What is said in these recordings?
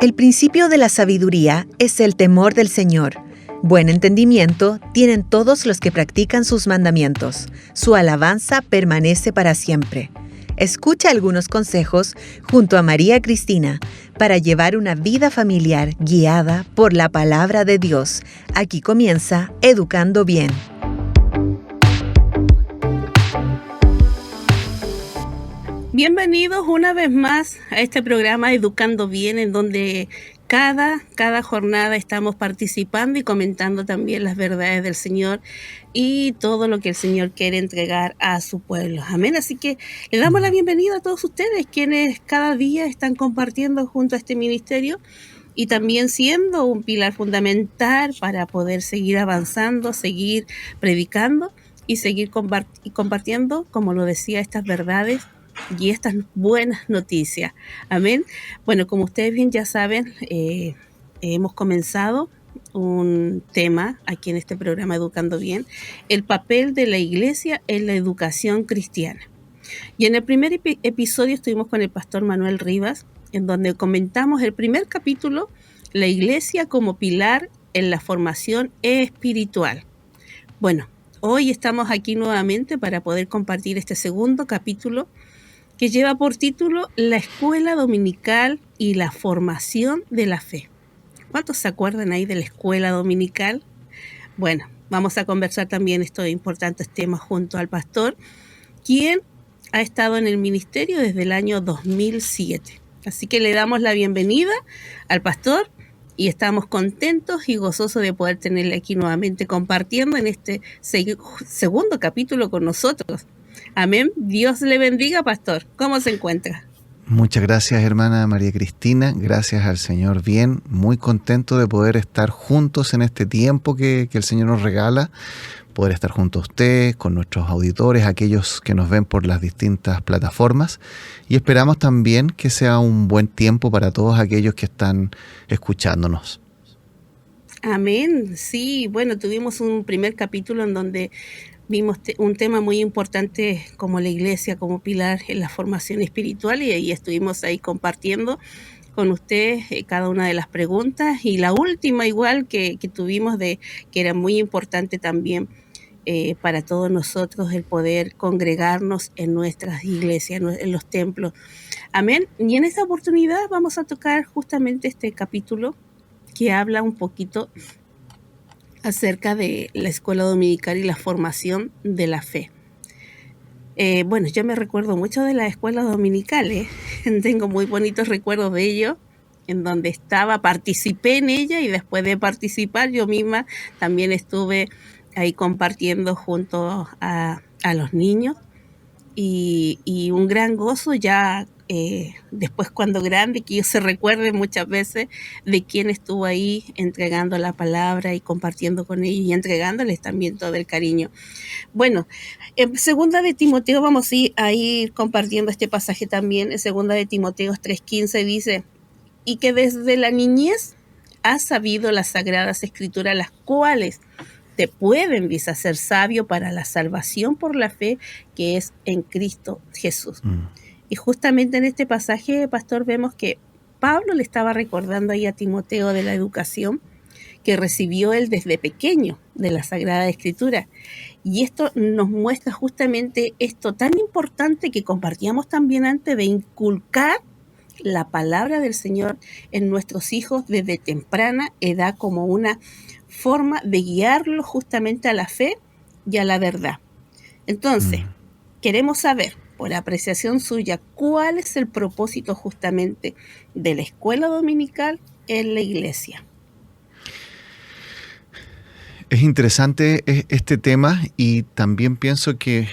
El principio de la sabiduría es el temor del Señor. Buen entendimiento tienen todos los que practican sus mandamientos. Su alabanza permanece para siempre. Escucha algunos consejos junto a María Cristina para llevar una vida familiar guiada por la palabra de Dios. Aquí comienza Educando Bien. Bienvenidos una vez más a este programa Educando Bien, en donde cada jornada estamos participando y comentando también las verdades del Señor y todo lo que el Señor quiere entregar a su pueblo. Amén. Así que le damos la bienvenida a todos ustedes, quienes cada día están compartiendo junto a este ministerio y también siendo un pilar fundamental para poder seguir avanzando, seguir predicando y seguir compartiendo, como lo decía, estas verdades y estas buenas noticias. Amén. Bueno, como ustedes bien ya saben, hemos comenzado un tema aquí en este programa Educando Bien, el papel de la iglesia en la educación cristiana. Y en el primer episodio estuvimos con el pastor Manuel Rivas, en donde comentamos el primer capítulo, la iglesia como pilar en la formación espiritual. Bueno, hoy estamos aquí nuevamente para poder compartir este segundo capítulo, que lleva por título La Escuela Dominical y la Formación de la Fe. ¿Cuántos se acuerdan ahí de la Escuela Dominical? Bueno, vamos a conversar también estos importantes temas junto al pastor, quien ha estado en el ministerio desde el año 2007. Así que le damos la bienvenida al pastor y estamos contentos y gozosos de poder tenerle aquí nuevamente compartiendo en este segundo capítulo con nosotros. Amén. Dios le bendiga, pastor. ¿Cómo se encuentra? Muchas gracias, hermana María Cristina. Gracias al Señor. Bien, muy contento de poder estar juntos en este tiempo que el Señor nos regala, poder estar junto a usted, con nuestros auditores, aquellos que nos ven por las distintas plataformas. Y esperamos también que sea un buen tiempo para todos aquellos que están escuchándonos. Amén. Sí, bueno, tuvimos un primer capítulo en donde vimos un tema muy importante como la iglesia, como pilar en la formación espiritual, y ahí estuvimos ahí compartiendo con ustedes cada una de las preguntas, y la última igual que tuvimos que era muy importante también para todos nosotros el poder congregarnos en nuestras iglesias, en los templos. Amén. Y en esta oportunidad vamos a tocar justamente este capítulo que habla un poquito acerca de la escuela dominical y la formación de la fe. Bueno, yo me recuerdo mucho de la escuela dominical, tengo muy bonitos recuerdos de ello, en donde participé en ella, y después de participar yo misma también estuve ahí compartiendo junto a los niños, y un gran gozo ya después cuando grande, que ellos se recuerden muchas veces de quién estuvo ahí entregando la palabra y compartiendo con ellos y entregándoles también todo el cariño. Bueno, en segunda de Timoteo vamos a ir compartiendo este pasaje también. En segunda de Timoteo 3:15 dice: y que desde la niñez has sabido las sagradas escrituras, las cuales te pueden hacer sabio para la salvación por la fe que es en Cristo Jesús. Y justamente en este pasaje, pastor, vemos que Pablo le estaba recordando ahí a Timoteo de la educación que recibió él desde pequeño de la Sagrada Escritura. Y esto nos muestra justamente esto tan importante que compartíamos también antes, de inculcar la palabra del Señor en nuestros hijos desde temprana edad, como una forma de guiarlos justamente a la fe y a la verdad. Entonces, queremos saber, por apreciación suya, ¿cuál es el propósito justamente de la escuela dominical en la iglesia? Es interesante este tema, y también pienso que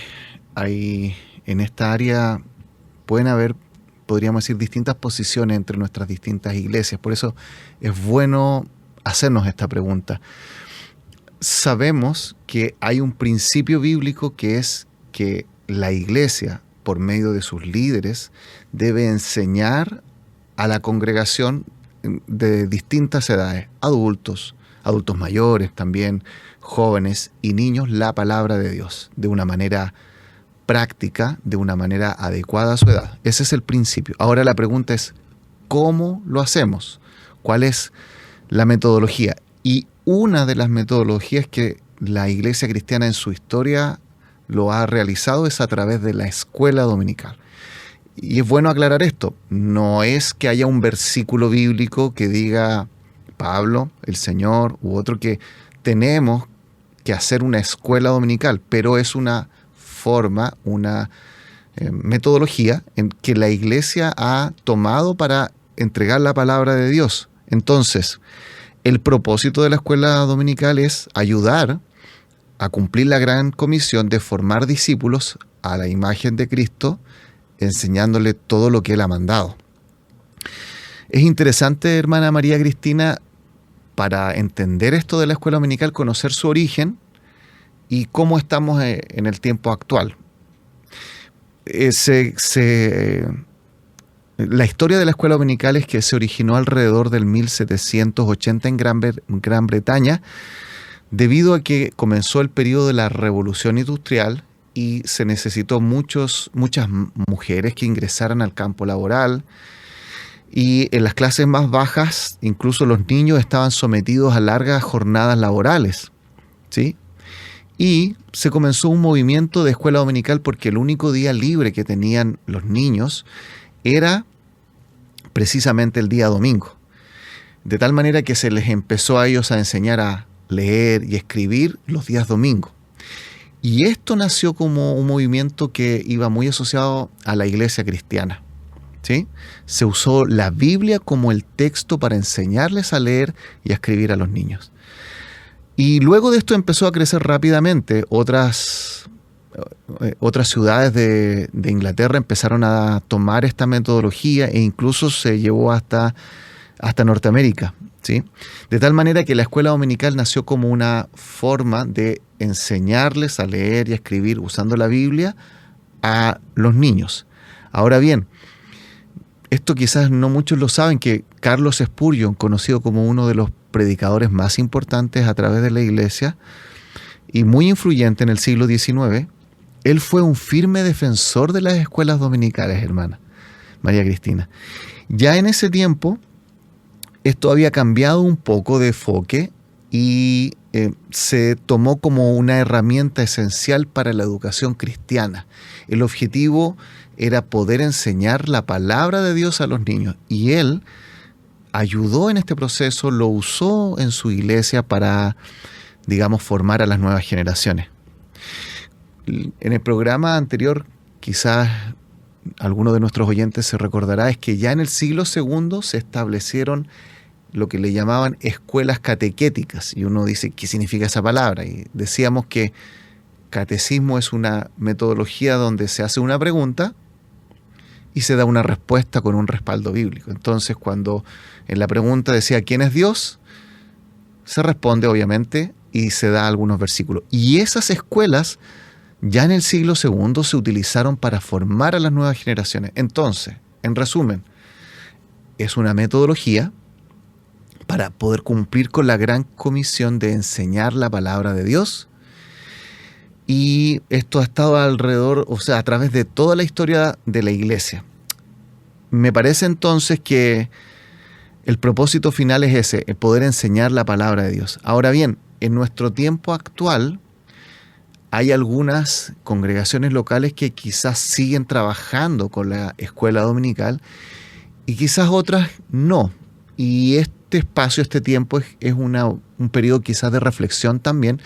hay en esta área pueden haber, podríamos decir, distintas posiciones entre nuestras distintas iglesias. Por eso es bueno hacernos esta pregunta. Sabemos que hay un principio bíblico, que es que la iglesia, por medio de sus líderes, debe enseñar a la congregación de distintas edades, adultos mayores también, jóvenes y niños, la palabra de Dios de una manera práctica, de una manera adecuada a su edad. Ese es el principio. Ahora la pregunta es, ¿cómo lo hacemos? ¿Cuál es la metodología? Y una de las metodologías que la iglesia cristiana en su historia lo ha realizado es a través de la escuela dominical. Y es bueno aclarar esto, no es que haya un versículo bíblico que diga Pablo, el Señor u otro que tenemos que hacer una escuela dominical, pero es una forma, una metodología en que la iglesia ha tomado para entregar la palabra de Dios. Entonces, el propósito de la escuela dominical es ayudar a cumplir la gran comisión de formar discípulos a la imagen de Cristo, enseñándole todo lo que Él ha mandado. Es interesante, hermana María Cristina, para entender esto de la escuela dominical, conocer su origen y cómo estamos en el tiempo actual. La historia de la escuela dominical es que se originó alrededor del 1780 en Gran Bretaña, debido a que comenzó el periodo de la Revolución Industrial y se necesitó muchas mujeres que ingresaran al campo laboral. Y en las clases más bajas, incluso los niños estaban sometidos a largas jornadas laborales, ¿sí? Y se comenzó un movimiento de escuela dominical porque el único día libre que tenían los niños era precisamente el día domingo. De tal manera que se les empezó a ellos a enseñar a leer y escribir los días domingos. Y esto nació como un movimiento que iba muy asociado a la iglesia cristiana, ¿sí? Se usó la Biblia como el texto para enseñarles a leer y a escribir a los niños. Y luego de esto empezó a crecer rápidamente. Otras ciudades de Inglaterra empezaron a tomar esta metodología e incluso se llevó hasta Norteamérica, ¿sí? De tal manera que la escuela dominical nació como una forma de enseñarles a leer y a escribir usando la Biblia a los niños. Ahora bien, esto quizás no muchos lo saben, que Carlos Spurgeon, conocido como uno de los predicadores más importantes a través de la iglesia y muy influyente en el siglo XIX, él fue un firme defensor de las escuelas dominicales, hermana María Cristina. Ya en ese tiempo, esto había cambiado un poco de enfoque y se tomó como una herramienta esencial para la educación cristiana. El objetivo era poder enseñar la palabra de Dios a los niños, y él ayudó en este proceso, lo usó en su iglesia para, digamos, formar a las nuevas generaciones. En el programa anterior, quizás alguno de nuestros oyentes se recordará, es que ya en el siglo II se establecieron lo que le llamaban escuelas catequéticas. Y uno dice, ¿qué significa esa palabra? Y decíamos que catecismo es una metodología donde se hace una pregunta y se da una respuesta con un respaldo bíblico. Entonces, cuando en la pregunta decía ¿quién es Dios?, se responde obviamente y se da algunos versículos. Y esas escuelas ya en el siglo II se utilizaron para formar a las nuevas generaciones. Entonces, en resumen, es una metodología para poder cumplir con la gran comisión de enseñar la palabra de Dios. Y esto ha estado alrededor, o sea, a través de toda la historia de la iglesia. Me parece entonces que el propósito final es ese, el poder enseñar la palabra de Dios. Ahora bien, en nuestro tiempo actual hay algunas congregaciones locales que quizás siguen trabajando con la escuela dominical y quizás otras no. Y este espacio, este tiempo es un periodo quizás de reflexión también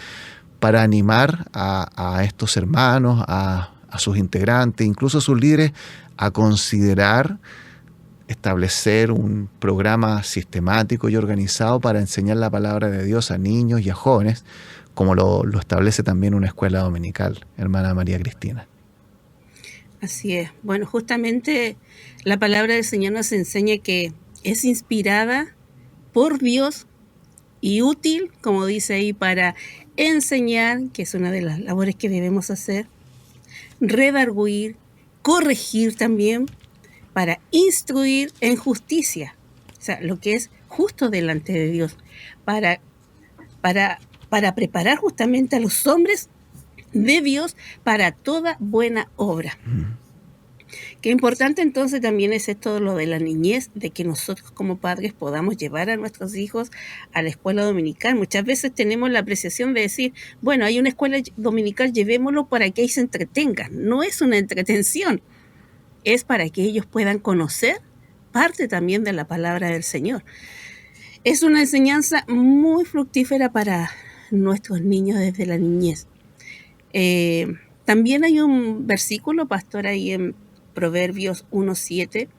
para animar a estos hermanos, a sus integrantes, incluso a sus líderes, a considerar establecer un programa sistemático y organizado para enseñar la palabra de Dios a niños y a jóvenes, como lo establece también una escuela dominical, hermana María Cristina. Así es. Bueno, justamente la palabra del Señor nos enseña que es inspirada por Dios y útil, como dice ahí, para enseñar, que es una de las labores que debemos hacer, redarguir, corregir también, para instruir en justicia, o sea, lo que es justo delante de Dios, para preparar justamente a los hombres de Dios para toda buena obra. Qué importante entonces también es esto lo de la niñez, de que nosotros como padres podamos llevar a nuestros hijos a la escuela dominical. Muchas veces tenemos la apreciación de decir, bueno, hay una escuela dominical, llevémoslo para que ahí se entretengan. No es una entretención, es para que ellos puedan conocer parte también de la palabra del Señor. Es una enseñanza muy fructífera para nuestros niños desde la niñez. También hay un versículo, pastor, ahí en Proverbios 1:7,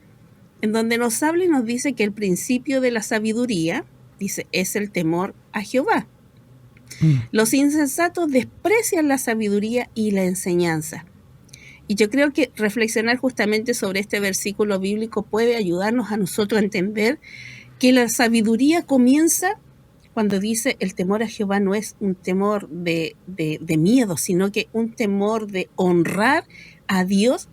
en donde nos habla y nos dice que el principio de la sabiduría, dice, es el temor a Jehová. Los insensatos desprecian la sabiduría y la enseñanza. Y yo creo que reflexionar justamente sobre este versículo bíblico puede ayudarnos a nosotros a entender que la sabiduría comienza cuando dice el temor a Jehová no es un temor de miedo, sino que un temor de honrar a Dios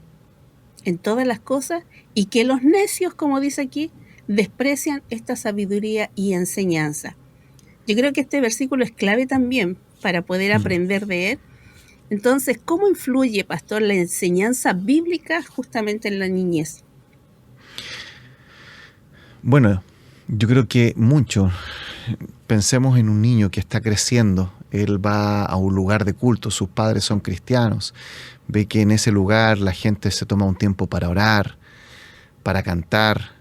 en todas las cosas, y que los necios, como dice aquí, desprecian esta sabiduría y enseñanza. Yo creo que este versículo es clave también para poder aprender de él. Entonces, ¿cómo influye, pastor, la enseñanza bíblica justamente en la niñez? Bueno, yo creo que mucho. Pensemos en un niño que está creciendo. Él va a un lugar de culto, sus padres son cristianos. Ve que en ese lugar la gente se toma un tiempo para orar, para cantar.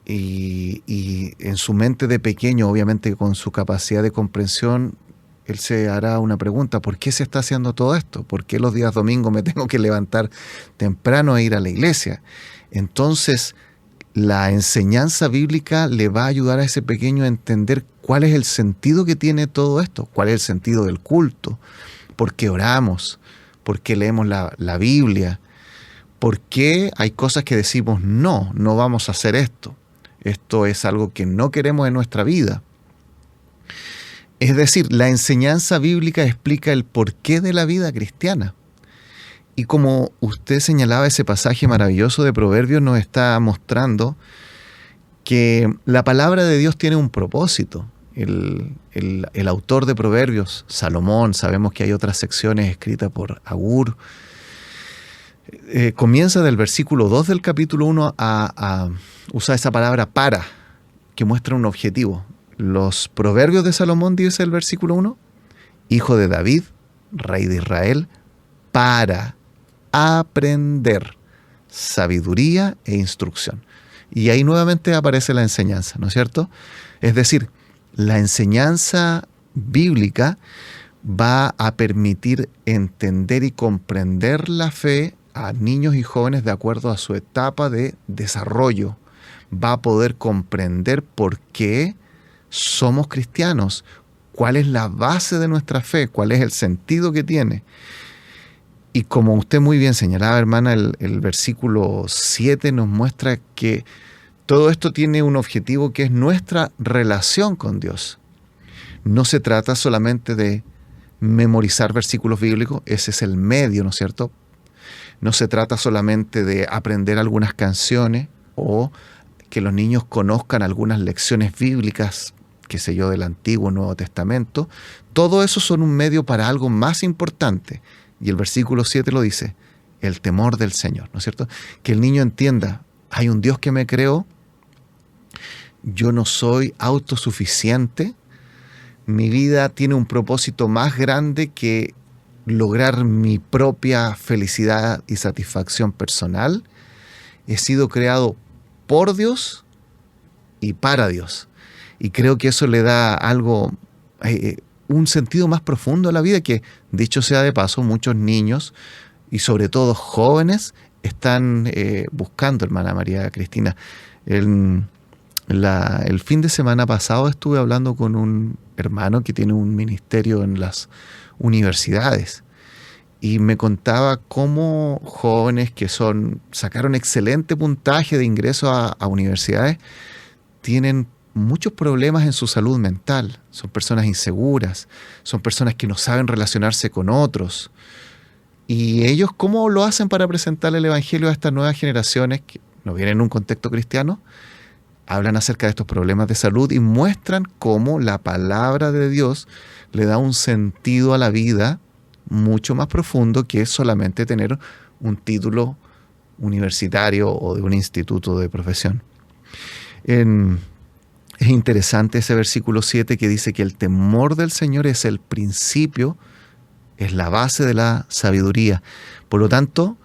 Y en su mente de pequeño, obviamente con su capacidad de comprensión, él se hará una pregunta: ¿por qué se está haciendo todo esto? ¿Por qué los días domingos me tengo que levantar temprano e ir a la iglesia? Entonces, la enseñanza bíblica le va a ayudar a ese pequeño a entender cuál es el sentido que tiene todo esto, cuál es el sentido del culto, por qué oramos, por qué leemos la Biblia, por qué hay cosas que decimos no vamos a hacer esto. Esto es algo que no queremos en nuestra vida. Es decir, la enseñanza bíblica explica el porqué de la vida cristiana. Y como usted señalaba, ese pasaje maravilloso de Proverbios nos está mostrando que la palabra de Dios tiene un propósito. El autor de Proverbios, Salomón, sabemos que hay otras secciones escritas por Agur, comienza del versículo 2 del capítulo 1 a usar esa palabra para, que muestra un objetivo. Los Proverbios de Salomón, dice el versículo 1, hijo de David, rey de Israel, para aprender sabiduría e instrucción. Y ahí nuevamente aparece la enseñanza, ¿no es cierto? Es decir, la enseñanza bíblica va a permitir entender y comprender la fe a niños y jóvenes de acuerdo a su etapa de desarrollo. Va a poder comprender por qué somos cristianos, cuál es la base de nuestra fe, cuál es el sentido que tiene. Y como usted muy bien señalaba, hermana, el versículo 7 nos muestra que todo esto tiene un objetivo, que es nuestra relación con Dios. No se trata solamente de memorizar versículos bíblicos, ese es el medio, ¿no es cierto? No se trata solamente de aprender algunas canciones o que los niños conozcan algunas lecciones bíblicas, qué sé yo, del Antiguo o Nuevo Testamento. Todo eso son un medio para algo más importante. Y el versículo 7 lo dice, el temor del Señor, ¿no es cierto? Que el niño entienda, hay un Dios que me creó, yo no soy autosuficiente, mi vida tiene un propósito más grande que lograr mi propia felicidad y satisfacción personal. He sido creado por Dios y para Dios. Y creo que eso le da algo, un sentido más profundo a la vida, que, dicho sea de paso, muchos niños y sobre todo jóvenes están buscando, hermana María Cristina. El fin de semana pasado estuve hablando con un hermano que tiene un ministerio en las universidades y me contaba cómo jóvenes que sacaron excelente puntaje de ingreso a universidades tienen muchos problemas en su salud mental. Son personas inseguras, son personas que no saben relacionarse con otros. Y ellos, ¿cómo lo hacen para presentarle el evangelio a estas nuevas generaciones que no vienen en un contexto cristiano? Hablan acerca de estos problemas de salud y muestran cómo la palabra de Dios le da un sentido a la vida mucho más profundo que solamente tener un título universitario o de un instituto de profesión. Es interesante ese versículo 7 que dice que el temor del Señor es el principio, es la base de la sabiduría. Por lo tanto,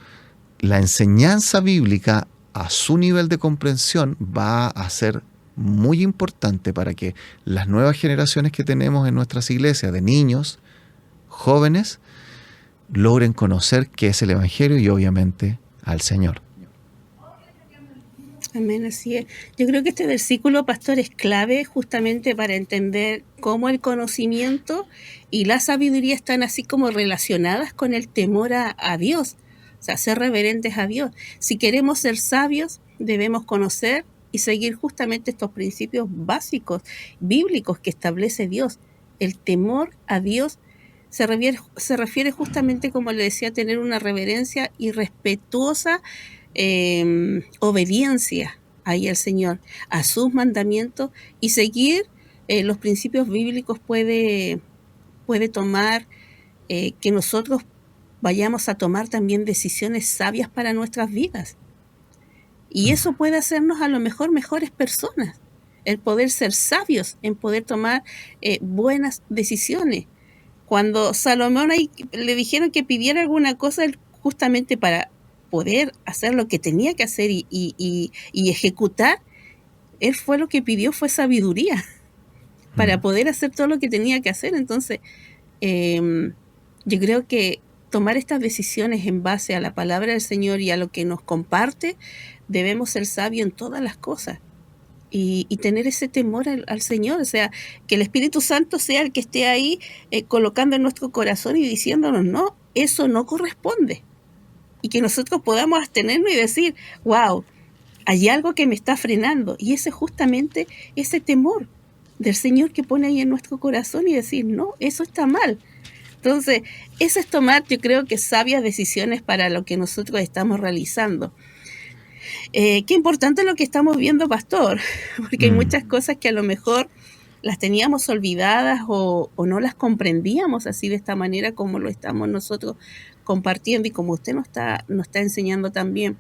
la enseñanza bíblica a su nivel de comprensión va a ser muy importante para que las nuevas generaciones que tenemos en nuestras iglesias, de niños, jóvenes, logren conocer qué es el Evangelio y obviamente al Señor. Amén, así es. Yo creo que este versículo, pastor, es clave justamente para entender cómo el conocimiento y la sabiduría están así como relacionadas con el temor a Dios, o sea, ser reverentes a Dios. Si queremos ser sabios, debemos conocer y seguir justamente estos principios básicos, bíblicos que establece Dios. El temor a Dios se refiere justamente, como le decía, a tener una reverencia y respetuosa obediencia ahí al Señor, a sus mandamientos, y seguir los principios bíblicos puede tomar que nosotros vayamos a tomar también decisiones sabias para nuestras vidas. Y eso puede hacernos a lo mejor mejores personas, el poder ser sabios, en poder tomar buenas decisiones. Cuando Salomón le dijeron que pidiera alguna cosa, él justamente para poder hacer lo que tenía que hacer y ejecutar, él fue lo que pidió, fue sabiduría para poder hacer todo lo que tenía que hacer. Entonces, yo creo que tomar estas decisiones en base a la palabra del Señor y a lo que nos comparte, debemos ser sabios en todas las cosas y tener ese temor al Señor, o sea, que el Espíritu Santo sea el que esté ahí colocando en nuestro corazón y diciéndonos, no, eso no corresponde. Y que nosotros podamos abstenernos y decir, wow, hay algo que me está frenando. Y ese justamente ese temor del Señor que pone ahí en nuestro corazón y decir, no, eso está mal. Entonces, eso es tomar, yo creo que sabias decisiones para lo que nosotros estamos realizando. Qué importante lo que estamos viendo, pastor, porque hay muchas cosas que a lo mejor las teníamos olvidadas o no las comprendíamos así de esta manera como lo estamos nosotros compartiendo y como usted nos está enseñando también.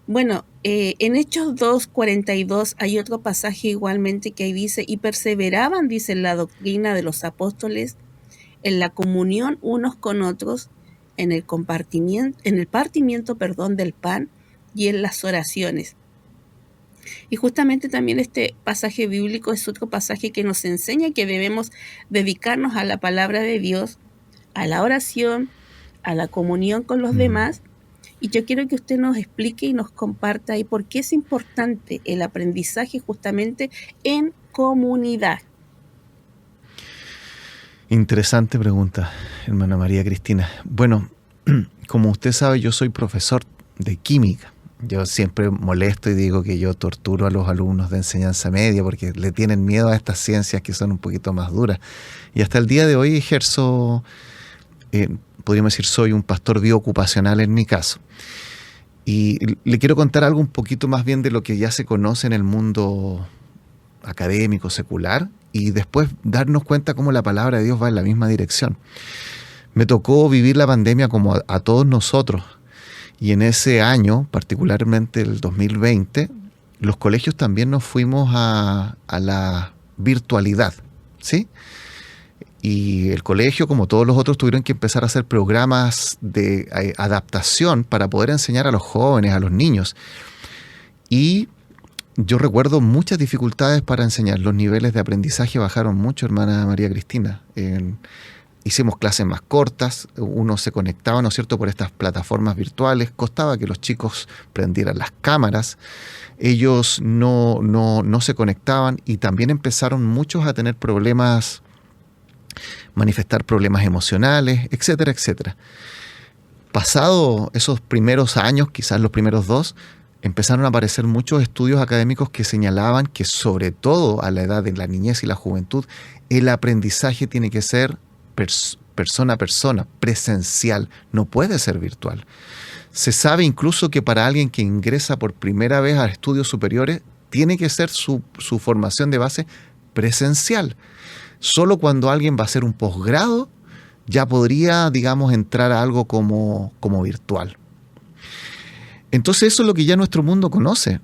Bueno, en Hechos 2:42 hay otro pasaje igualmente que ahí dice, y perseveraban, dice, en la doctrina de los apóstoles, en la comunión unos con otros, en el partimiento del pan y en las oraciones. Y justamente también este pasaje bíblico es otro pasaje que nos enseña que debemos dedicarnos a la palabra de Dios, a la oración, a la comunión con los demás. Y yo quiero que usted nos explique y nos comparta ahí por qué es importante el aprendizaje justamente en comunidad. Interesante pregunta, hermana María Cristina. Bueno, como usted sabe, yo soy profesor de química. Yo siempre molesto y digo que yo torturo a los alumnos de enseñanza media porque le tienen miedo a estas ciencias que son un poquito más duras. Y hasta el día de hoy ejerzo, podríamos decir, soy un pastor biocupacional en mi caso. Y le quiero contar algo un poquito más bien de lo que ya se conoce en el mundo académico, secular, y después darnos cuenta cómo la palabra de Dios va en la misma dirección. Me tocó vivir la pandemia como a todos nosotros. Y en ese año, particularmente el 2020, los colegios también nos fuimos a la virtualidad, ¿sí? Y el colegio, como todos los otros, tuvieron que empezar a hacer programas de adaptación para poder enseñar a los jóvenes, a los niños. Y yo recuerdo muchas dificultades para enseñar. Los niveles de aprendizaje bajaron mucho, hermana María Cristina. Hicimos clases más cortas, uno se conectaba, ¿no es cierto?, por estas plataformas virtuales, costaba que los chicos prendieran las cámaras, ellos no se conectaban y también empezaron muchos a tener problemas, manifestar problemas emocionales, etcétera, etcétera. Pasado esos primeros años, quizás los primeros 2, empezaron a aparecer muchos estudios académicos que señalaban que sobre todo a la edad de la niñez y la juventud, el aprendizaje tiene que ser persona a persona, presencial, no puede ser virtual. Se sabe incluso que para alguien que ingresa por primera vez a estudios superiores, tiene que ser su formación de base presencial. Solo cuando alguien va a hacer un posgrado, ya podría, digamos, entrar a algo como virtual. Entonces eso es lo que ya nuestro mundo conoce.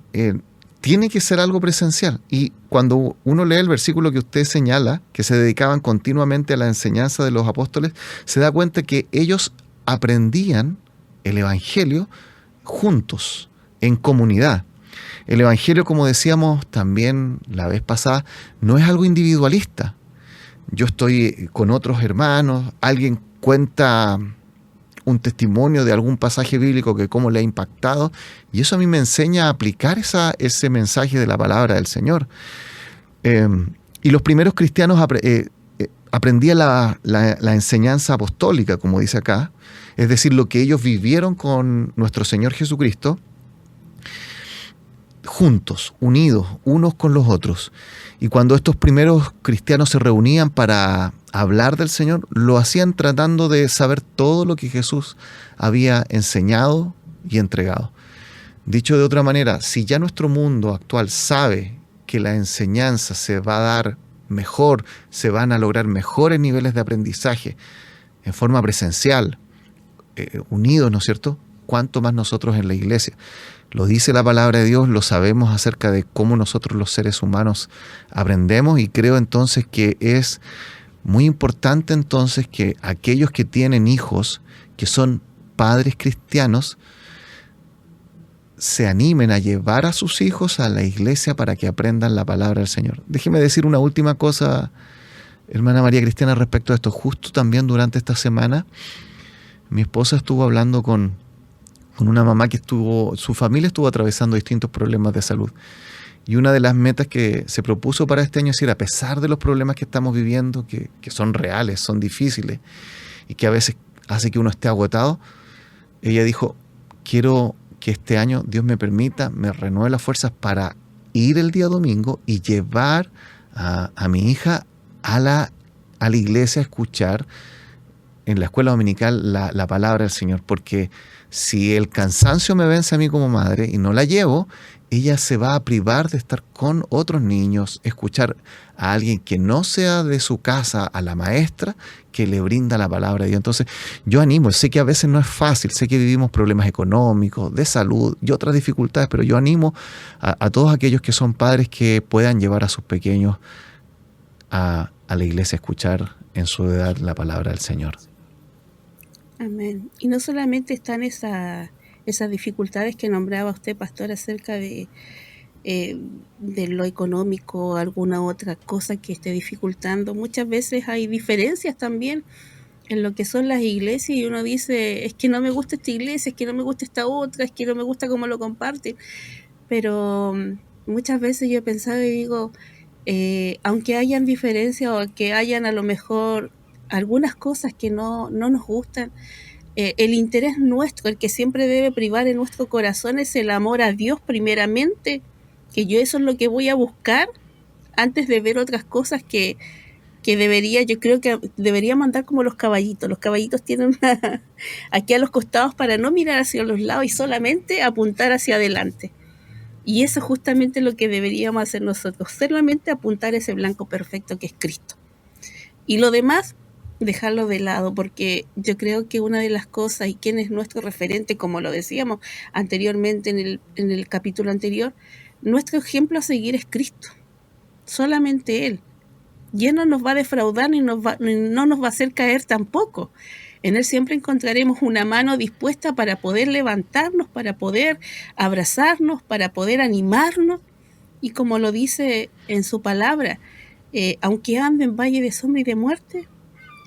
Tiene que ser algo presencial. Y cuando uno lee el versículo que usted señala, que se dedicaban continuamente a la enseñanza de los apóstoles, se da cuenta que ellos aprendían el Evangelio juntos, en comunidad. El Evangelio, como decíamos también la vez pasada, no es algo individualista. Yo estoy con otros hermanos, alguien cuenta un testimonio de algún pasaje bíblico que cómo le ha impactado, y eso a mí me enseña a aplicar ese mensaje de la palabra del Señor. Y los primeros cristianos aprendían la enseñanza apostólica, como dice acá, es decir, lo que ellos vivieron con nuestro Señor Jesucristo, juntos, unidos, unos con los otros. Y cuando estos primeros cristianos se reunían para hablar del Señor, lo hacían tratando de saber todo lo que Jesús había enseñado y entregado. Dicho de otra manera, si ya nuestro mundo actual sabe que la enseñanza se va a dar mejor, se van a lograr mejores niveles de aprendizaje en forma presencial, unidos, ¿no es cierto? ¿Cuánto más nosotros en la iglesia? Lo dice la palabra de Dios, lo sabemos acerca de cómo nosotros los seres humanos aprendemos, y creo entonces que es muy importante entonces que aquellos que tienen hijos, que son padres cristianos, se animen a llevar a sus hijos a la iglesia para que aprendan la palabra del Señor. Déjeme decir una última cosa, hermana María Cristina, respecto a esto. Justo también durante esta semana, mi esposa estuvo hablando con una mamá que su familia estuvo atravesando distintos problemas de salud. Y una de las metas que se propuso para este año es decir, a pesar de los problemas que estamos viviendo, que son reales, son difíciles, y que a veces hace que uno esté agotado, ella dijo, quiero que este año Dios me permita, me renueve las fuerzas para ir el día domingo y llevar a mi hija a la iglesia a escuchar en la escuela dominical la palabra del Señor, porque si el cansancio me vence a mí como madre y no la llevo, ella se va a privar de estar con otros niños, escuchar a alguien que no sea de su casa, a la maestra que le brinda la palabra de Dios. Entonces yo animo, sé que a veces no es fácil, sé que vivimos problemas económicos, de salud y otras dificultades, pero yo animo a todos aquellos que son padres que puedan llevar a sus pequeños a la iglesia a escuchar en su edad la palabra del Señor. Amén. Y no solamente están esas dificultades que nombraba usted, pastor, acerca de lo económico, alguna otra cosa que esté dificultando. Muchas veces hay diferencias también en lo que son las iglesias, y uno dice, es que no me gusta esta iglesia, es que no me gusta esta otra, es que no me gusta cómo lo comparten. Pero muchas veces yo he pensado y digo, aunque hayan diferencias o que hayan a lo mejor algunas cosas que no nos gustan, el interés nuestro, el que siempre debe privar en nuestro corazón, es el amor a Dios primeramente, que yo eso es lo que voy a buscar antes de ver otras cosas que yo creo que deberíamos andar como los caballitos. Los caballitos tienen aquí a los costados para no mirar hacia los lados y solamente apuntar hacia adelante. Y eso es justamente lo que deberíamos hacer nosotros, solamente apuntar ese blanco perfecto que es Cristo. Y lo demás, dejarlo de lado, porque yo creo que una de las cosas, y quién es nuestro referente, como lo decíamos anteriormente en el capítulo anterior, nuestro ejemplo a seguir es Cristo, solamente Él. Y Él no nos va a defraudar ni no nos va a hacer caer tampoco. En Él siempre encontraremos una mano dispuesta para poder levantarnos, para poder abrazarnos, para poder animarnos. Y como lo dice en su palabra, aunque ande en valle de sombra y de muerte,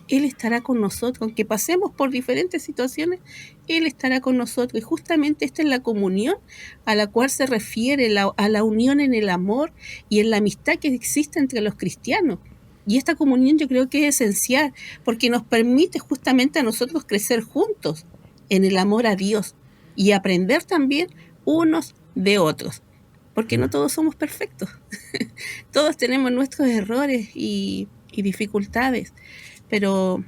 Él estará con nosotros. Aunque pasemos por diferentes situaciones, Él estará con nosotros. Y justamente esta es la comunión a la cual se refiere, a la unión en el amor y en la amistad que existe entre los cristianos. Y esta comunión yo creo que es esencial, porque nos permite justamente a nosotros crecer juntos en el amor a Dios y aprender también unos de otros. Porque no todos somos perfectos. Todos tenemos nuestros errores y dificultades. Pero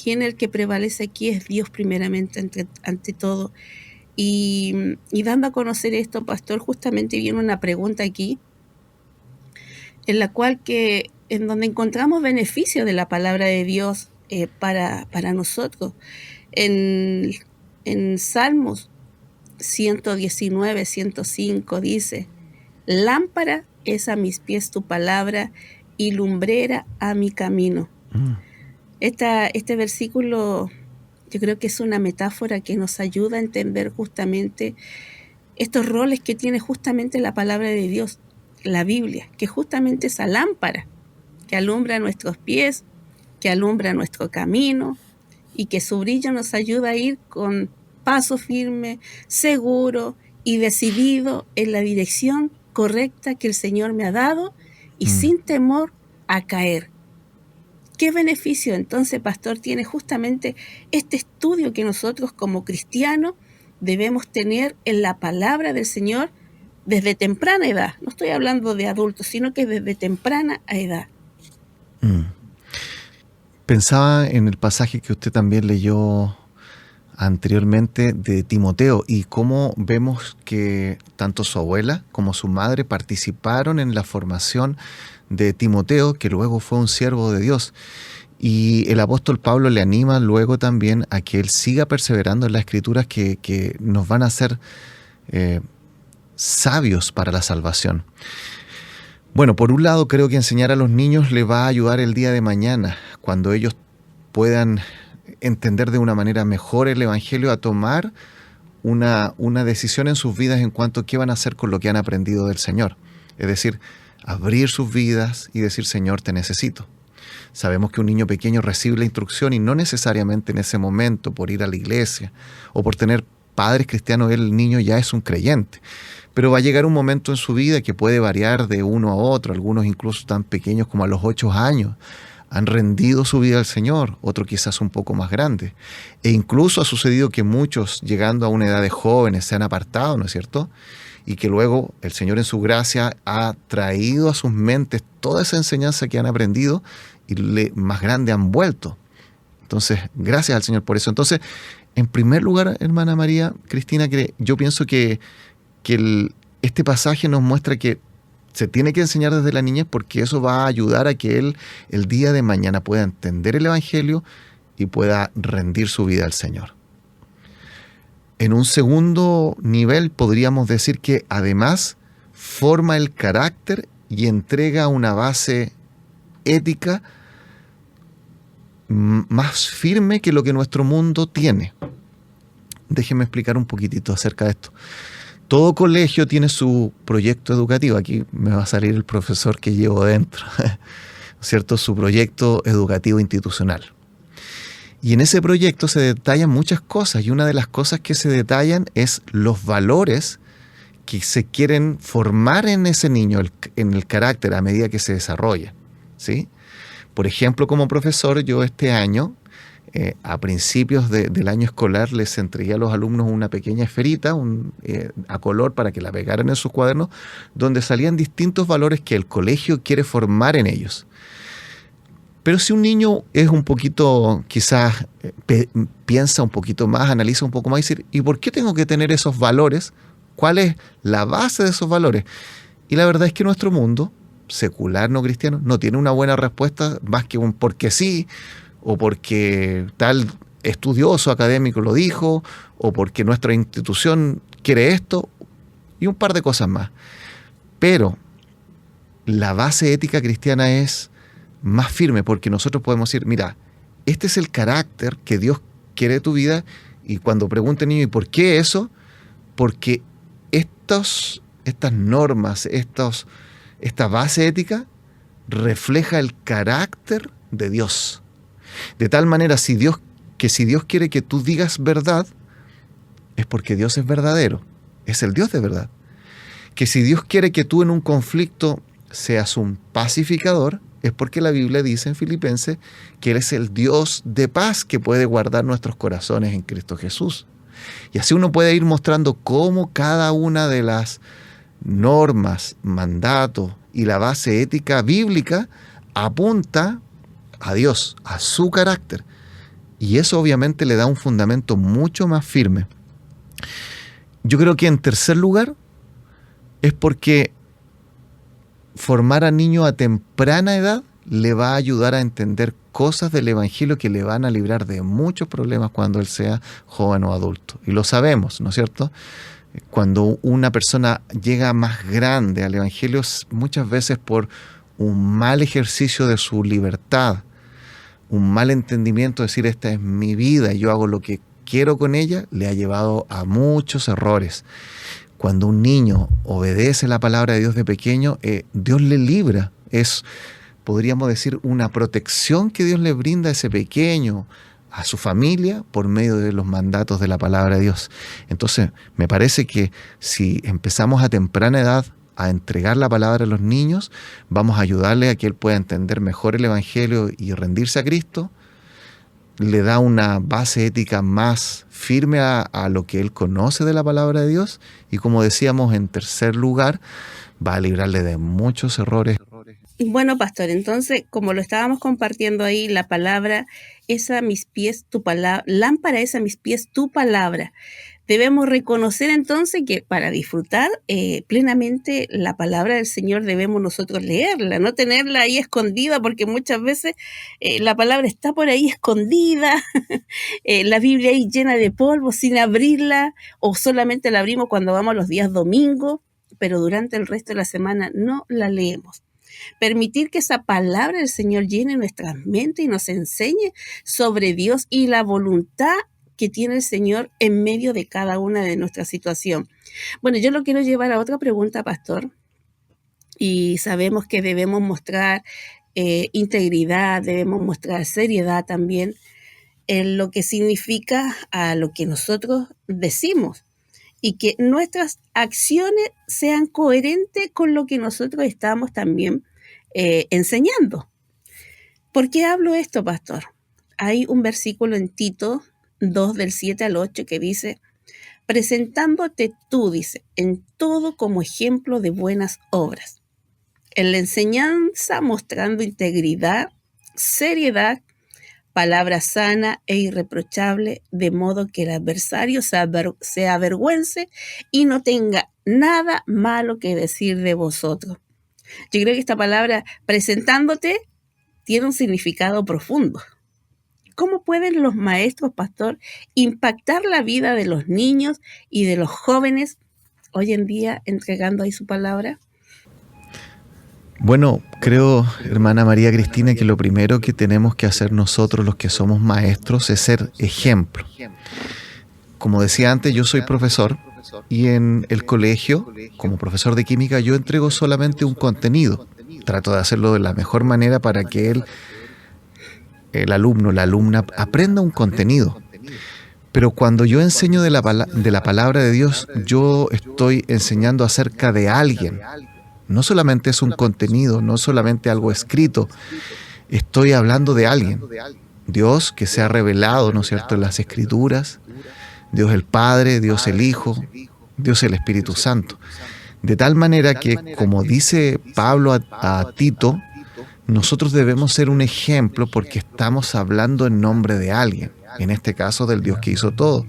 ¿quién es el que prevalece aquí? Es Dios primeramente ante todo. Y dando a conocer esto, pastor, justamente viene una pregunta aquí, en la cual en donde encontramos beneficio de la palabra de Dios para nosotros. En Salmos 119, 105 dice: lámpara es a mis pies tu palabra y lumbrera a mi camino. Este versículo yo creo que es una metáfora que nos ayuda a entender justamente estos roles que tiene justamente la palabra de Dios, la Biblia, que justamente esa lámpara que alumbra nuestros pies, que alumbra nuestro camino y que su brillo nos ayuda a ir con paso firme, seguro y decidido en la dirección correcta que el Señor me ha dado y sin temor a caer. ¿Qué beneficio entonces, pastor, tiene justamente este estudio que nosotros como cristianos debemos tener en la palabra del Señor desde temprana edad? No estoy hablando de adultos, sino que desde temprana edad. Pensaba en el pasaje que usted también leyó anteriormente de Timoteo y cómo vemos que tanto su abuela como su madre participaron en la formación de Timoteo, que luego fue un siervo de Dios. Y el apóstol Pablo le anima luego también a que él siga perseverando en las escrituras que nos van a hacer sabios para la salvación. Bueno, por un lado creo que enseñar a los niños les va a ayudar el día de mañana, cuando ellos puedan entender de una manera mejor el Evangelio, a tomar una decisión en sus vidas en cuanto a qué van a hacer con lo que han aprendido del Señor. Es decir, abrir sus vidas y decir: Señor, te necesito. Sabemos que un niño pequeño recibe la instrucción y no necesariamente en ese momento, por ir a la iglesia o por tener padres cristianos, el niño ya es un creyente. Pero va a llegar un momento en su vida que puede variar de uno a otro. Algunos incluso tan pequeños como a los 8 años han rendido su vida al Señor, otro quizás un poco más grande. E incluso ha sucedido que muchos, llegando a una edad de jóvenes, se han apartado, ¿no es cierto? Y que luego el Señor en su gracia ha traído a sus mentes toda esa enseñanza que han aprendido y más grande han vuelto. Entonces, gracias al Señor por eso. Entonces, en primer lugar, hermana María Cristina, que yo pienso que este pasaje nos muestra que se tiene que enseñar desde la niñez, porque eso va a ayudar a que él el día de mañana pueda entender el Evangelio y pueda rendir su vida al Señor. En un segundo nivel podríamos decir que además forma el carácter y entrega una base ética más firme que lo que nuestro mundo tiene. Déjenme explicar un poquitito acerca de esto. Todo colegio tiene su proyecto educativo. Aquí me va a salir el profesor que llevo dentro, ¿cierto? Su proyecto educativo institucional. Y en ese proyecto se detallan muchas cosas, y una de las cosas que se detallan es los valores que se quieren formar en ese niño, en el carácter a medida que se desarrolla, ¿sí? Por ejemplo, como profesor, yo este año, a principios del año escolar, les entregué a los alumnos una pequeña esferita a color para que la pegaran en sus cuadernos, donde salían distintos valores que el colegio quiere formar en ellos. Pero si un niño es un poquito, quizás piensa un poquito más, analiza un poco más y dice: ¿y por qué tengo que tener esos valores? ¿Cuál es la base de esos valores? Y la verdad es que nuestro mundo secular, no cristiano, no tiene una buena respuesta más que un porque sí, o porque tal estudioso académico lo dijo, o porque nuestra institución quiere esto, y un par de cosas más. Pero la base ética cristiana es más firme, porque nosotros podemos decir: mira, este es el carácter que Dios quiere de tu vida, y cuando pregunte el niño: ¿y por qué eso? Porque estas normas, esta base ética refleja el carácter de Dios. De tal manera, si Dios quiere que tú digas verdad, es porque Dios es verdadero, es el Dios de verdad. Que si Dios quiere que tú en un conflicto seas un pacificador, es porque la Biblia dice en Filipenses que Él es el Dios de paz que puede guardar nuestros corazones en Cristo Jesús. Y así uno puede ir mostrando cómo cada una de las normas, mandatos y la base ética bíblica apunta a Dios, a su carácter. Y eso obviamente le da un fundamento mucho más firme. Yo creo que en tercer lugar es porque formar a niños a temprana edad le va a ayudar a entender cosas del Evangelio que le van a librar de muchos problemas cuando él sea joven o adulto. Y lo sabemos, ¿no es cierto? Cuando una persona llega más grande al Evangelio, muchas veces por un mal ejercicio de su libertad, un mal entendimiento, decir esta es mi vida y yo hago lo que quiero con ella, le ha llevado a muchos errores. Cuando un niño obedece la palabra de Dios de pequeño, Dios le libra. Es, podríamos decir, una protección que Dios le brinda a ese pequeño, a su familia, por medio de los mandatos de la palabra de Dios. Entonces, me parece que si empezamos a temprana edad a entregar la palabra a los niños, vamos a ayudarle a que él pueda entender mejor el Evangelio y rendirse a Cristo. Le da una base ética más firme a lo que él conoce de la palabra de Dios. Y como decíamos, en tercer lugar, va a librarle de muchos errores. Bueno, pastor, entonces, como lo estábamos compartiendo ahí, la palabra es a mis pies tu palabra, lámpara es a mis pies tu palabra. Debemos reconocer entonces que para disfrutar plenamente la palabra del Señor debemos nosotros leerla, no tenerla ahí escondida, porque muchas veces la palabra está por ahí escondida, la Biblia ahí llena de polvo sin abrirla, o solamente la abrimos cuando vamos los días domingos, pero durante el resto de la semana no la leemos. Permitir que esa palabra del Señor llene nuestras mentes y nos enseñe sobre Dios y la voluntad que tiene el Señor en medio de cada una de nuestras situaciones. Bueno, yo lo quiero llevar a otra pregunta, pastor. Y sabemos que debemos mostrar integridad, debemos mostrar seriedad también en lo que significa a lo que nosotros decimos y que nuestras acciones sean coherentes con lo que nosotros estamos también enseñando. ¿Por qué hablo esto, pastor? Hay un versículo en Tito 2 del 7 al 8 que dice, presentándote tú, dice, en todo como ejemplo de buenas obras, en la enseñanza mostrando integridad, seriedad, palabra sana e irreprochable, de modo que el adversario se avergüence y no tenga nada malo que decir de vosotros. Yo creo que esta palabra presentándote tiene un significado profundo. ¿Cómo pueden los maestros, pastor, impactar la vida de los niños y de los jóvenes hoy en día entregando ahí su palabra? Bueno, creo, hermana María Cristina, que lo primero que tenemos que hacer nosotros los que somos maestros es ser ejemplo. Como decía antes, yo soy profesor y en el colegio, como profesor de química, yo entrego solamente un contenido. Trato de hacerlo de la mejor manera para que el alumno, la alumna, aprenda un contenido. Pero cuando yo enseño de la palabra de Dios, yo estoy enseñando acerca de alguien. No solamente es un contenido, no solamente algo escrito. Estoy hablando de alguien. Dios que se ha revelado, ¿no es cierto?, en las Escrituras. Dios el Padre, Dios el Hijo, Dios el Espíritu Santo. De tal manera que, como dice Pablo a Tito, nosotros debemos ser un ejemplo porque estamos hablando en nombre de alguien, en este caso del Dios que hizo todo.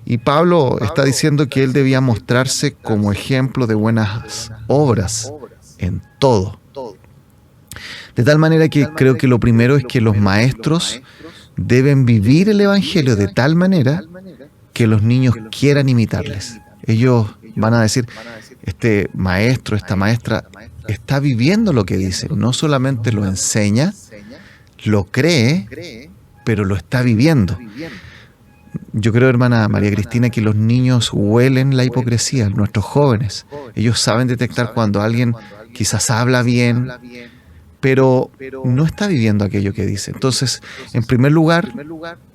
Y Pablo está diciendo que él debía mostrarse como ejemplo de buenas obras en todo. De tal manera que creo que lo primero es que los maestros deben vivir el Evangelio de tal manera que los niños quieran imitarles. Ellos van a decir, este maestro, esta maestra está viviendo lo que dice, no solamente lo enseña, lo cree, pero lo está viviendo. Yo creo, hermana María Cristina, que los niños huelen la hipocresía, nuestros jóvenes. Ellos saben detectar cuando alguien quizás habla bien, pero no está viviendo aquello que dice. Entonces, en primer lugar,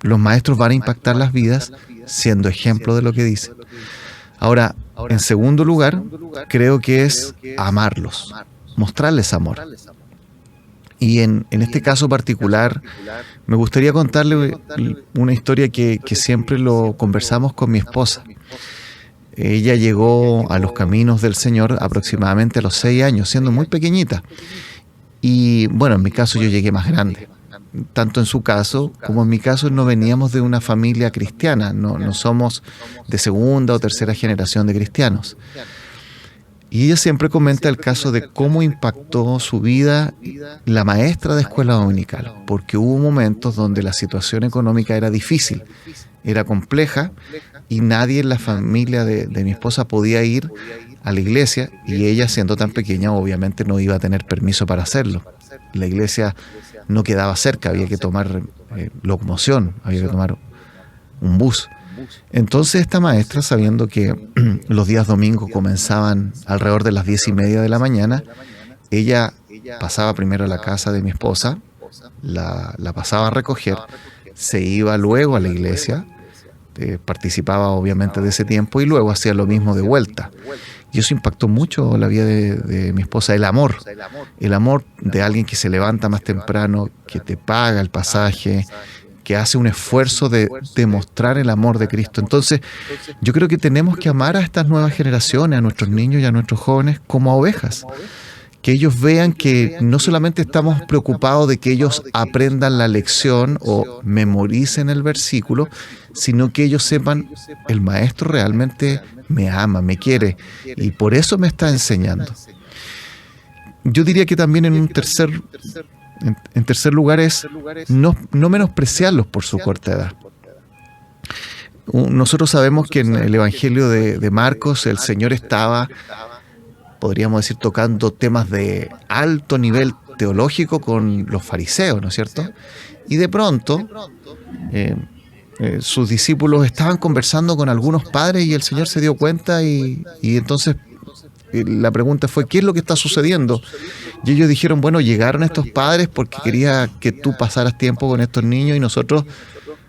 los maestros van a impactar las vidas siendo ejemplo de lo que dice. Ahora, en segundo lugar, creo que es amarlos, mostrarles amor. Y en este caso particular, me gustaría contarle una historia que siempre lo conversamos con mi esposa. Ella llegó a los caminos del Señor aproximadamente a los 6 años, siendo muy pequeñita. Y bueno, en mi caso yo llegué más grande. Tanto en su caso como en mi caso no veníamos de una familia cristiana, no somos de segunda o tercera generación de cristianos. Y ella siempre comenta el caso de cómo impactó su vida la maestra de escuela dominical, porque hubo momentos donde la situación económica era difícil, era compleja, y nadie en la familia de mi esposa podía ir a la iglesia, y ella, siendo tan pequeña, obviamente no iba a tener permiso para hacerlo. La iglesia no quedaba cerca, había que tomar locomoción, había que tomar un bus. Entonces esta maestra, sabiendo que los días domingos comenzaban alrededor de las 10:30 de la mañana, ella pasaba primero a la casa de mi esposa, la pasaba a recoger, se iba luego a la iglesia, participaba obviamente de ese tiempo y luego hacía lo mismo de vuelta. Y eso impactó mucho la vida de mi esposa, el amor de alguien que se levanta más temprano, que te paga el pasaje, que hace un esfuerzo de demostrar el amor de Cristo. Entonces, yo creo que tenemos que amar a estas nuevas generaciones, a nuestros niños y a nuestros jóvenes como a ovejas. Que ellos vean que no solamente estamos preocupados de que ellos aprendan la lección o memoricen el versículo, sino que ellos sepan, el maestro realmente me ama, me quiere, y por eso me está enseñando. Yo diría que también en tercer lugar es no menospreciarlos por su corta edad. Nosotros sabemos que en el Evangelio de Marcos el Señor estaba, podríamos decir, tocando temas de alto nivel teológico con los fariseos, ¿no es cierto? Y de pronto sus discípulos estaban conversando con algunos padres y el Señor se dio cuenta y entonces la pregunta fue, ¿qué es lo que está sucediendo? Y ellos dijeron, bueno, llegaron estos padres porque quería que tú pasaras tiempo con estos niños y nosotros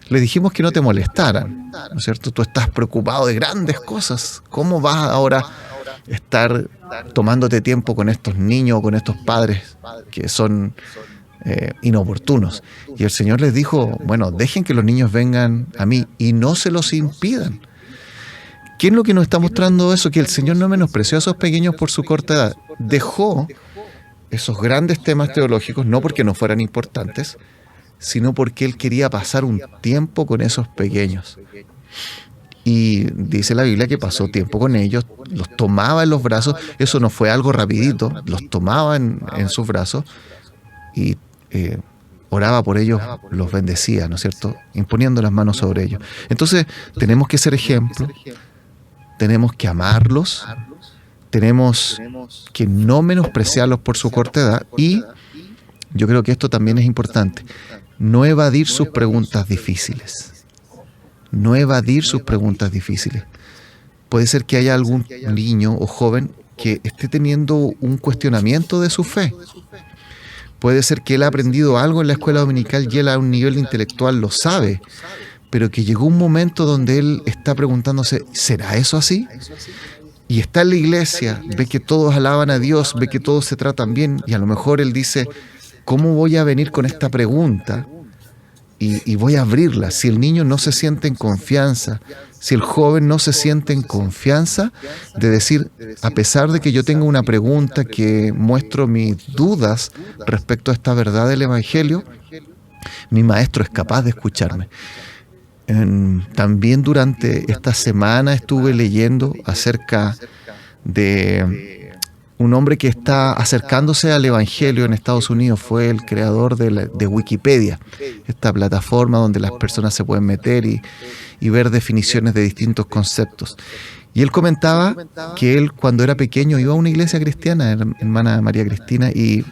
les dijimos que no te molestaran, ¿no es cierto? Tú estás preocupado de grandes cosas. ¿Cómo vas ahora a estar tomándote tiempo con estos niños o con estos padres que son inoportunos? Y el Señor les dijo, bueno, dejen que los niños vengan a mí y no se los impidan. ¿Qué es lo que nos está mostrando eso? Que el Señor no menospreció a esos pequeños por su corta edad. Dejó esos grandes temas teológicos, no porque no fueran importantes, sino porque Él quería pasar un tiempo con esos pequeños. Y dice la Biblia que pasó tiempo con ellos, los tomaba en los brazos. Eso no fue algo rapidito, los tomaba en sus brazos y oraba por ellos, los bendecía, ¿no es cierto? Imponiendo las manos sobre ellos. Entonces, tenemos que ser ejemplo, tenemos que amarlos, tenemos que no menospreciarlos por su corta edad y yo creo que esto también es importante, no evadir sus preguntas difíciles. No evadir sus preguntas difíciles. Puede ser que haya algún niño o joven que esté teniendo un cuestionamiento de su fe. Puede ser que él ha aprendido algo en la escuela dominical y él a un nivel intelectual lo sabe, pero que llegó un momento donde él está preguntándose, ¿será eso así? Y está en la iglesia, ve que todos alaban a Dios, ve que todos se tratan bien, y a lo mejor él dice, ¿cómo voy a venir con esta pregunta? Y voy a abrirla. Si el niño no se siente en confianza, si el joven no se siente en confianza de decir, a pesar de que yo tengo una pregunta que muestro mis dudas respecto a esta verdad del Evangelio, mi maestro es capaz de escucharme. También durante esta semana estuve leyendo acerca de un hombre que está acercándose al Evangelio en Estados Unidos. Fue el creador de Wikipedia, esta plataforma donde las personas se pueden meter y ver definiciones de distintos conceptos. Y él comentaba que él, cuando era pequeño, iba a una iglesia cristiana, hermana María Cristina, y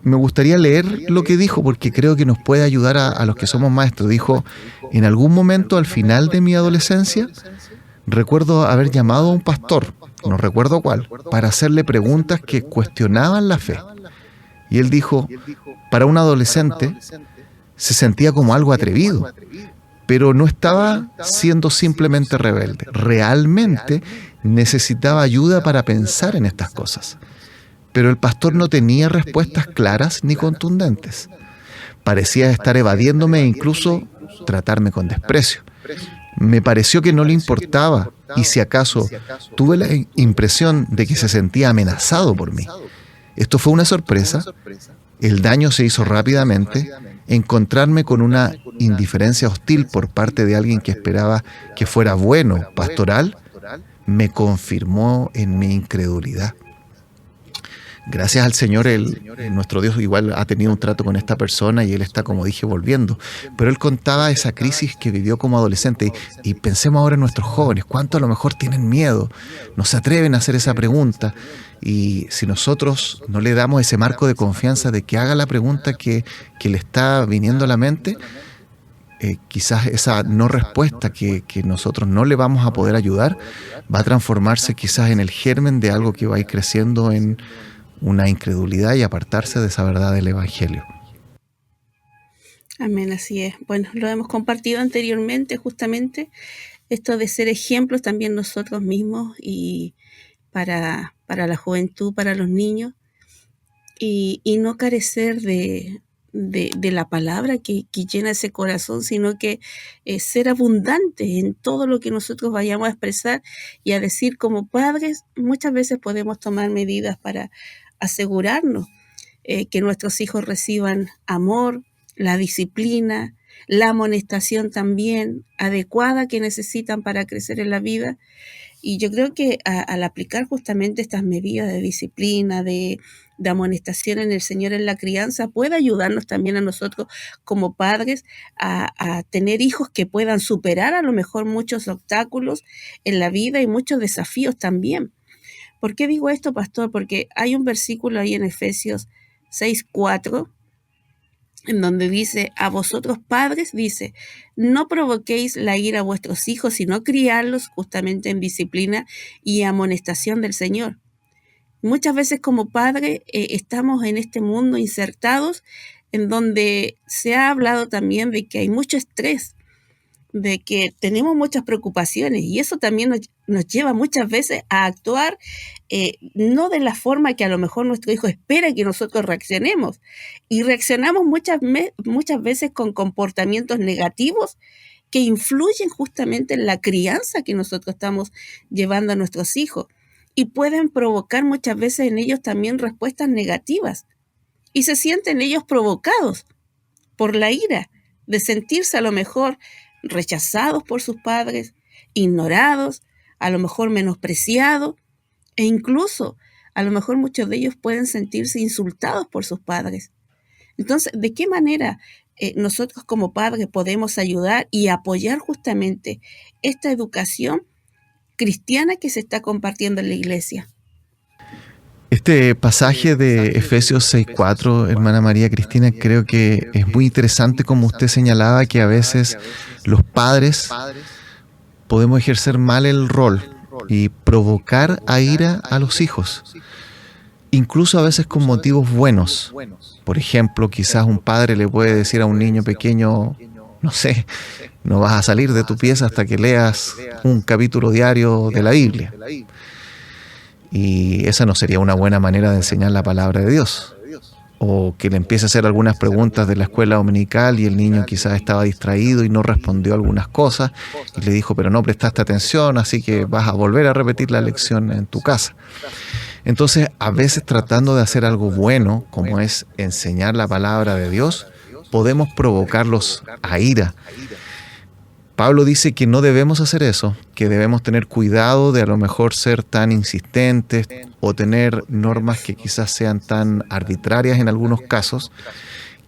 me gustaría leer lo que dijo porque creo que nos puede ayudar a los que somos maestros. Dijo, en algún momento al final de mi adolescencia, recuerdo haber llamado a un pastor, no recuerdo cuál, para hacerle preguntas que cuestionaban la fe. Y él dijo, para un adolescente se sentía como algo atrevido, pero no estaba siendo simplemente rebelde. Realmente necesitaba ayuda para pensar en estas cosas. Pero el pastor no tenía respuestas claras ni contundentes. Parecía estar evadiéndome e incluso tratarme con desprecio. Me pareció que no le importaba y si acaso tuve la impresión de que se sentía amenazado por mí. Esto fue una sorpresa. El daño se hizo rápidamente. Encontrarme con una indiferencia hostil por parte de alguien que esperaba que fuera bueno, pastoral, me confirmó en mi incredulidad. Gracias al Señor, nuestro Dios igual ha tenido un trato con esta persona y él está, como dije, volviendo. Pero él contaba esa crisis que vivió como adolescente. Y pensemos ahora en nuestros jóvenes, cuánto a lo mejor tienen miedo, no se atreven a hacer esa pregunta. Y si nosotros no le damos ese marco de confianza de que haga la pregunta que le está viniendo a la mente, quizás esa no respuesta que nosotros no le vamos a poder ayudar va a transformarse quizás en el germen de algo que va a ir creciendo en una incredulidad y apartarse de esa verdad del Evangelio. Amén, así es. Bueno, lo hemos compartido anteriormente, justamente, esto de ser ejemplos también nosotros mismos y para la juventud, para los niños, y no carecer de la palabra que llena ese corazón, sino que ser abundante en todo lo que nosotros vayamos a expresar y a decir como padres. Muchas veces podemos tomar medidas para asegurarnos que nuestros hijos reciban amor, la disciplina, la amonestación también adecuada que necesitan para crecer en la vida. Y yo creo que al aplicar justamente estas medidas de disciplina, de amonestación en el Señor en la crianza, puede ayudarnos también a nosotros como padres a tener hijos que puedan superar a lo mejor muchos obstáculos en la vida y muchos desafíos también. ¿Por qué digo esto, pastor? Porque hay un versículo ahí en Efesios 6:4, en donde dice: a vosotros padres, dice, no provoquéis la ira a vuestros hijos, sino criarlos justamente en disciplina y amonestación del Señor. Muchas veces como padres estamos en este mundo insertados, en donde se ha hablado también de que hay mucho estrés, de que tenemos muchas preocupaciones, y eso también nos lleva muchas veces a actuar no de la forma que a lo mejor nuestro hijo espera que nosotros reaccionemos, y reaccionamos muchas veces con comportamientos negativos que influyen justamente en la crianza que nosotros estamos llevando a nuestros hijos, y pueden provocar muchas veces en ellos también respuestas negativas, y se sienten ellos provocados por la ira, de sentirse a lo mejor rechazados por sus padres, ignorados, a lo mejor menospreciados, e incluso a lo mejor muchos de ellos pueden sentirse insultados por sus padres. Entonces, ¿de qué manera nosotros como padres podemos ayudar y apoyar justamente esta educación cristiana que se está compartiendo en la iglesia? Este pasaje de Efesios 6:4, hermana María Cristina, creo que es muy interesante, como usted señalaba, que a veces los padres podemos ejercer mal el rol y provocar a ira a los hijos, incluso a veces con motivos buenos. Por ejemplo, quizás un padre le puede decir a un niño pequeño, no sé, no vas a salir de tu pieza hasta que leas un capítulo diario de la Biblia. Y esa no sería una buena manera de enseñar la palabra de Dios. O que le empiece a hacer algunas preguntas de la escuela dominical y el niño quizás estaba distraído y no respondió algunas cosas y le dijo, pero no prestaste atención, así que vas a volver a repetir la lección en tu casa. Entonces, a veces tratando de hacer algo bueno, como es enseñar la palabra de Dios, podemos provocarlos a ira. Pablo dice que no debemos hacer eso, que debemos tener cuidado de a lo mejor ser tan insistentes o tener normas que quizás sean tan arbitrarias en algunos casos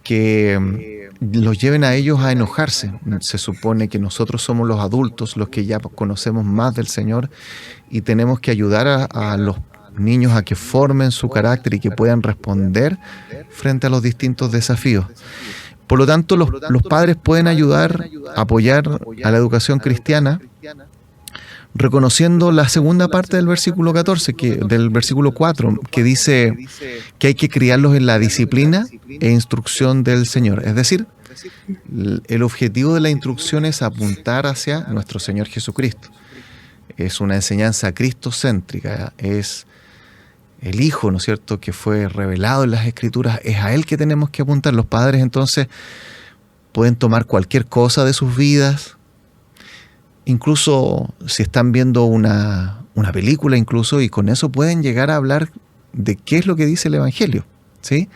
que los lleven a ellos a enojarse. Se supone que nosotros somos los adultos, los que ya conocemos más del Señor, y tenemos que ayudar a los niños a que formen su carácter y que puedan responder frente a los distintos desafíos. Por lo tanto, los padres pueden ayudar, apoyar a la educación cristiana, reconociendo la segunda parte del versículo 14, del versículo 4, que dice que hay que criarlos en la disciplina e instrucción del Señor. Es decir, el objetivo de la instrucción es apuntar hacia nuestro Señor Jesucristo. Es una enseñanza cristocéntrica, es el Hijo, ¿no es cierto?, que fue revelado en las Escrituras, es a Él que tenemos que apuntar. Los padres entonces pueden tomar cualquier cosa de sus vidas, incluso si están viendo una película incluso, y con eso pueden llegar a hablar de qué es lo que dice el Evangelio, ¿sí?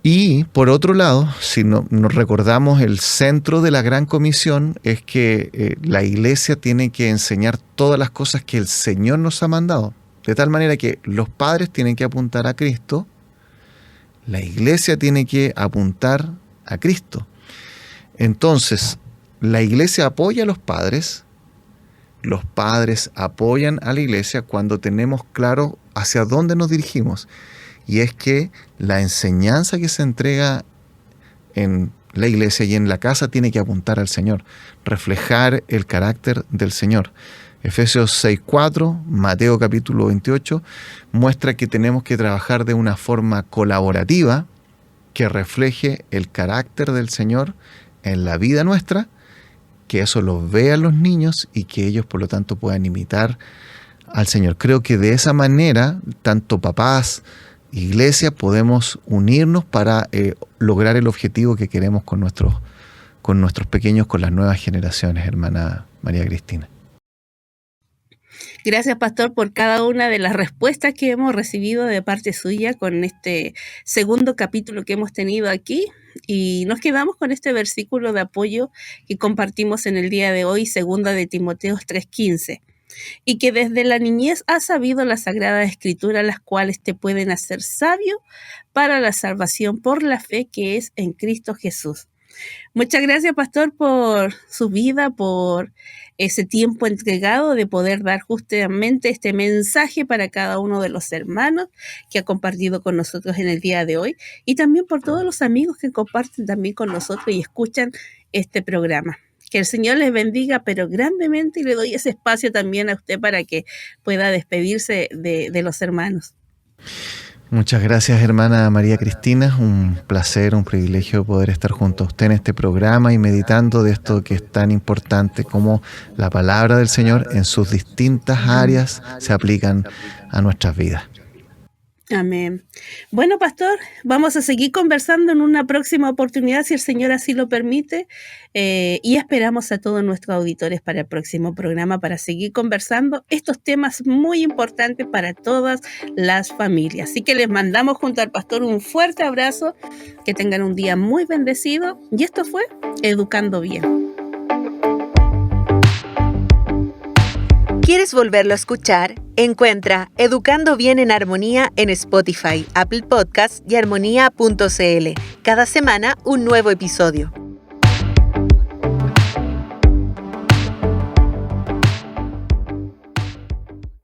Y por otro lado, si nos recordamos, el centro de la Gran Comisión es que la iglesia tiene que enseñar todas las cosas que el Señor nos ha mandado. De tal manera que los padres tienen que apuntar a Cristo, la iglesia tiene que apuntar a Cristo. Entonces, la iglesia apoya a los padres apoyan a la iglesia cuando tenemos claro hacia dónde nos dirigimos. Y es que la enseñanza que se entrega en la iglesia y en la casa tiene que apuntar al Señor, reflejar el carácter del Señor. Efesios 6:4, Mateo capítulo 28, muestra que tenemos que trabajar de una forma colaborativa que refleje el carácter del Señor en la vida nuestra, que eso lo vean los niños y que ellos por lo tanto puedan imitar al Señor. Creo que de esa manera, tanto papás, iglesia, podemos unirnos para lograr el objetivo que queremos con nuestros pequeños, con las nuevas generaciones, hermana María Cristina. Gracias, pastor, por cada una de las respuestas que hemos recibido de parte suya con este segundo capítulo que hemos tenido aquí. Y nos quedamos con este versículo de apoyo que compartimos en el día de hoy, 2 de Timoteo 3:15. Y que desde la niñez has sabido la Sagrada Escritura, las cuales te pueden hacer sabio para la salvación por la fe que es en Cristo Jesús. Muchas gracias, pastor, por su vida, por ese tiempo entregado de poder dar justamente este mensaje para cada uno de los hermanos que ha compartido con nosotros en el día de hoy, y también por todos los amigos que comparten también con nosotros y escuchan este programa. Que el Señor les bendiga, pero grandemente, y le doy ese espacio también a usted para que pueda despedirse de los hermanos. Muchas gracias, hermana María Cristina. Un placer, un privilegio poder estar junto a usted en este programa y meditando de esto que es tan importante, como la palabra del Señor en sus distintas áreas se aplican a nuestras vidas. Amén. Bueno, pastor, vamos a seguir conversando en una próxima oportunidad, si el Señor así lo permite, y esperamos a todos nuestros auditores para el próximo programa para seguir conversando estos temas muy importantes para todas las familias. Así que les mandamos junto al pastor un fuerte abrazo, que tengan un día muy bendecido, y esto fue Educando Bien. ¿Quieres volverlo a escuchar? Encuentra Educando Bien en Armonía en Spotify, Apple Podcasts y armonía.cl. Cada semana un nuevo episodio.